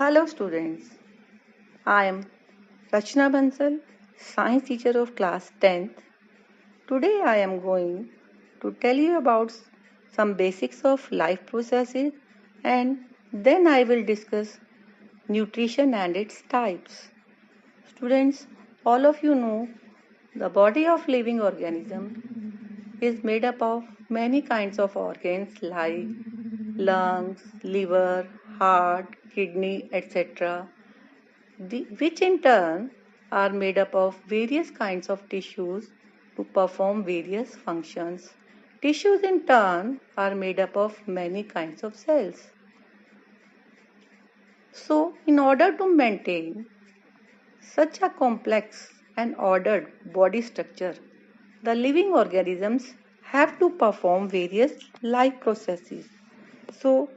Hello students, I am Rachna Bansal, science teacher of class 10th. Today I am going to tell you about some basics of life processes and then I will discuss nutrition and its types. Students, all of you know the body of living organism is made up of many kinds of organs like lungs, liver, heart, kidney, etc. Which in turn are made up of various kinds of tissues to perform various functions. Tissues in turn are made up of many kinds of cells. So, in order to maintain such a complex and ordered body structure, the living organisms have to perform various life processes. So,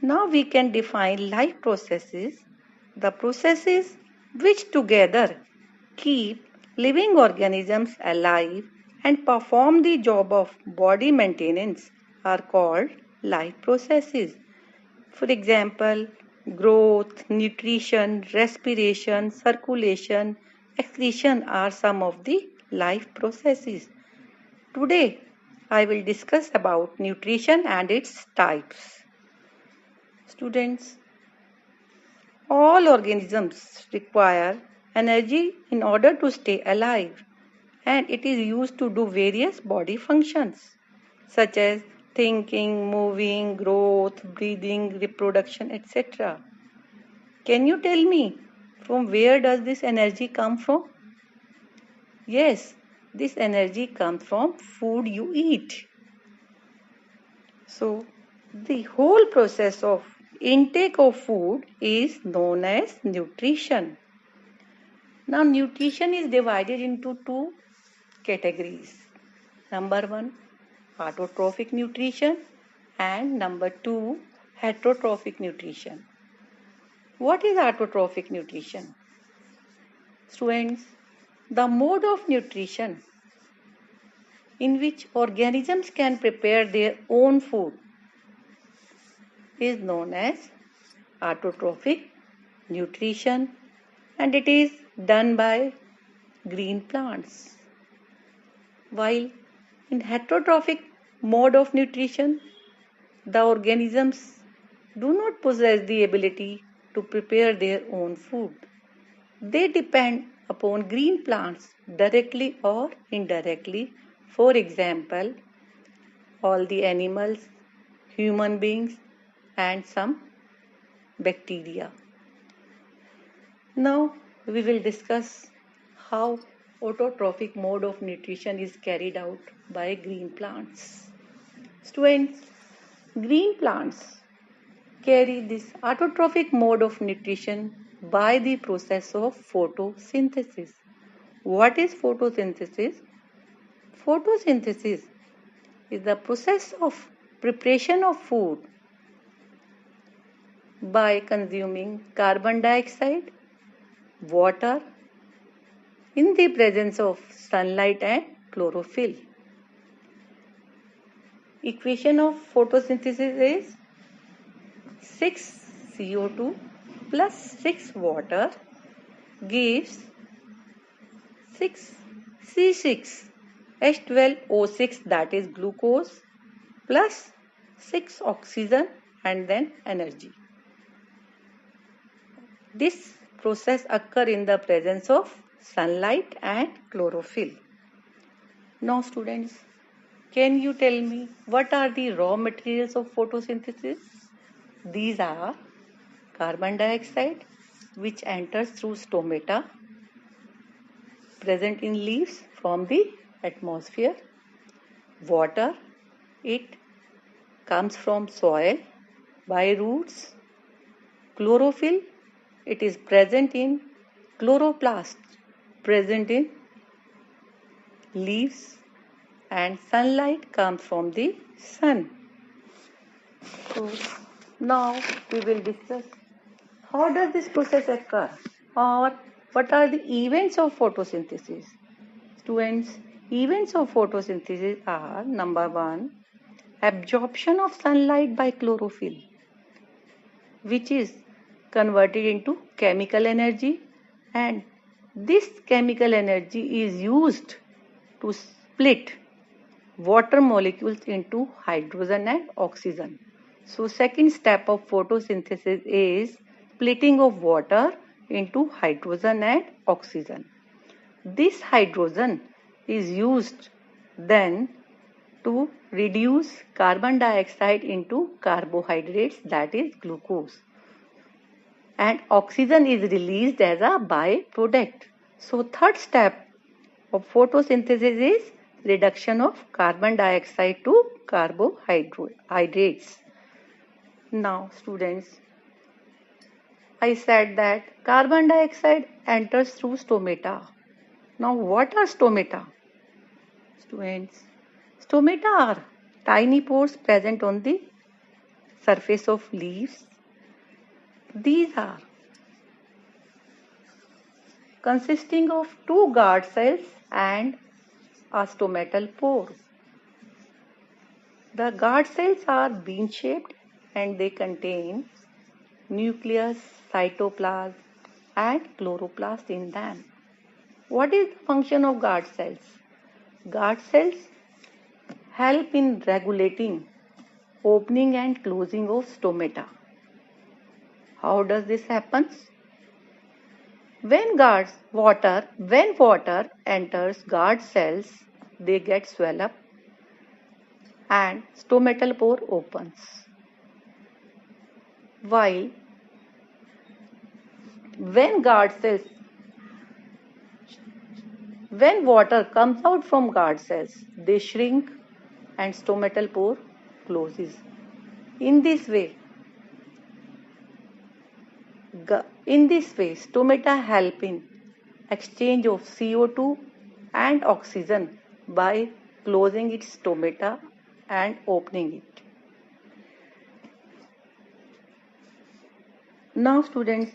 now we can define life processes, the processes which together keep living organisms alive and perform the job of body maintenance are called life processes. For example, growth, nutrition, respiration, circulation, excretion are some of the life processes. Today, I will discuss about nutrition and its types. Students, all organisms require energy in order to stay alive, and it is used to do various body functions such as thinking, moving, growth, breathing, reproduction, etc. Can you tell me from where does this energy come from? Yes, this energy comes from food you eat. So, the whole process of intake of food is known as nutrition. Now, nutrition is divided into two categories. Number one, autotrophic nutrition, and number two, heterotrophic nutrition. What is autotrophic nutrition? Students, the mode of nutrition in which organisms can prepare their own food is known as autotrophic nutrition, and it is done by green plants. While in heterotrophic mode of nutrition, the organisms do not possess the ability to prepare their own food. They depend upon green plants directly or indirectly. For example, all the animals, human beings, and some bacteria. Now we will discuss how autotrophic mode of nutrition is carried out by green plants. Students, green plants carry this autotrophic mode of nutrition by the process of photosynthesis. What is photosynthesis? Photosynthesis is the process of preparation of food by consuming carbon dioxide, water in the presence of sunlight and chlorophyll. Equation of photosynthesis is 6 CO2 plus 6 water gives 6 C6H12O6, that is glucose, plus 6 oxygen and then energy. This process occurs in the presence of sunlight and chlorophyll. Now students, can you tell me what are the raw materials of photosynthesis? These are carbon dioxide, which enters through stomata, present in leaves from the atmosphere. Water, it comes from soil by roots. Chlorophyll, it is present in chloroplast, present in leaves, and sunlight comes from the sun. So now we will discuss how does this process occur, or what are the events of photosynthesis. Students, events of photosynthesis are number one, absorption of sunlight by chlorophyll, which is converted into chemical energy, and this chemical energy is used to split water molecules into hydrogen and oxygen. So second step of photosynthesis is splitting of water into hydrogen and oxygen. This hydrogen is used then to reduce carbon dioxide into carbohydrates, that is glucose, and oxygen is released as a byproduct. So third step of photosynthesis is reduction of carbon dioxide to carbohydrates. Now students, I said that carbon dioxide enters through stomata. Now what are stomata? Students, stomata are tiny pores present on the surface of leaves. These are consisting of two guard cells and a stomatal pore. The guard cells are bean shaped and they contain nucleus, cytoplasm and chloroplast in them. What is the function of guard cells? Guard cells help in regulating opening and closing of stomata. How does this happen? When water enters guard cells, they get swell up and stomatal pore opens. While when water comes out from guard cells, they shrink and stomatal pore closes. In this way, stomata help in exchange of CO2 and oxygen by closing its stomata and opening it. Now students,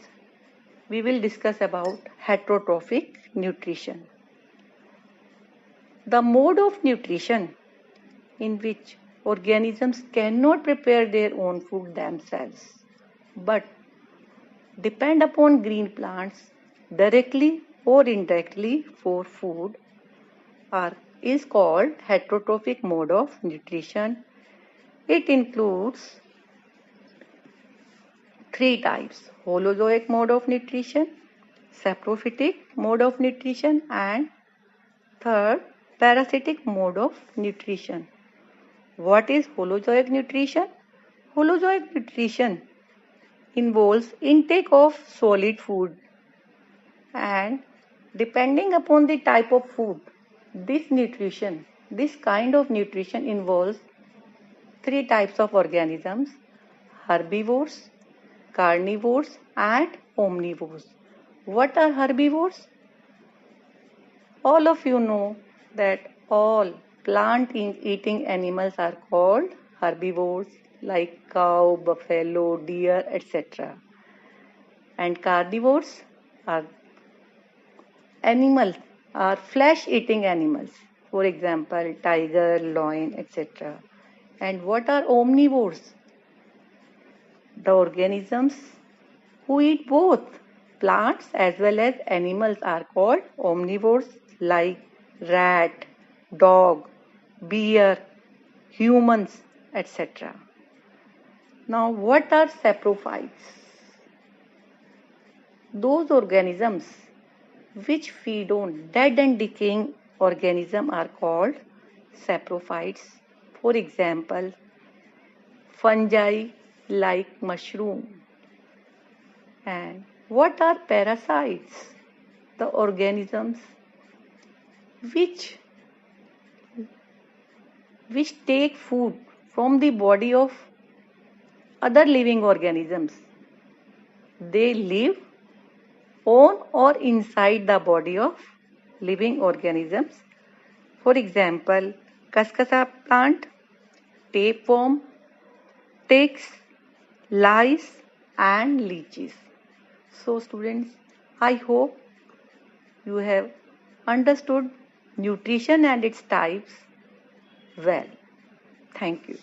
we will discuss about heterotrophic nutrition. The mode of nutrition in which organisms cannot prepare their own food themselves, but depend upon green plants directly or indirectly for food is called heterotrophic mode of nutrition. It includes three types: holozoic mode of nutrition, saprophytic mode of nutrition, and third, parasitic mode of nutrition. What is holozoic nutrition? Holozoic nutrition involves intake of solid food, and depending upon the type of food, this kind of nutrition involves three types of organisms: herbivores, carnivores and omnivores. What are herbivores? All of you know that all plant-eating animals are called herbivores, like cow, buffalo, deer, etc. And carnivores are flesh-eating animals. For example, tiger, lion, etc. And what are omnivores? The organisms who eat both plants as well as animals are called omnivores, like rat, dog, bear, humans, etc. Now, what are saprophytes? Those organisms which feed on dead and decaying organisms are called saprophytes. For example, fungi like mushroom. And what are parasites? The organisms which take food from the body of other living organisms. They live on or inside the body of living organisms. For example, Cuscusa plant, tapeworm, ticks, lice and leeches. So students, I hope you have understood nutrition and its types well. Thank you.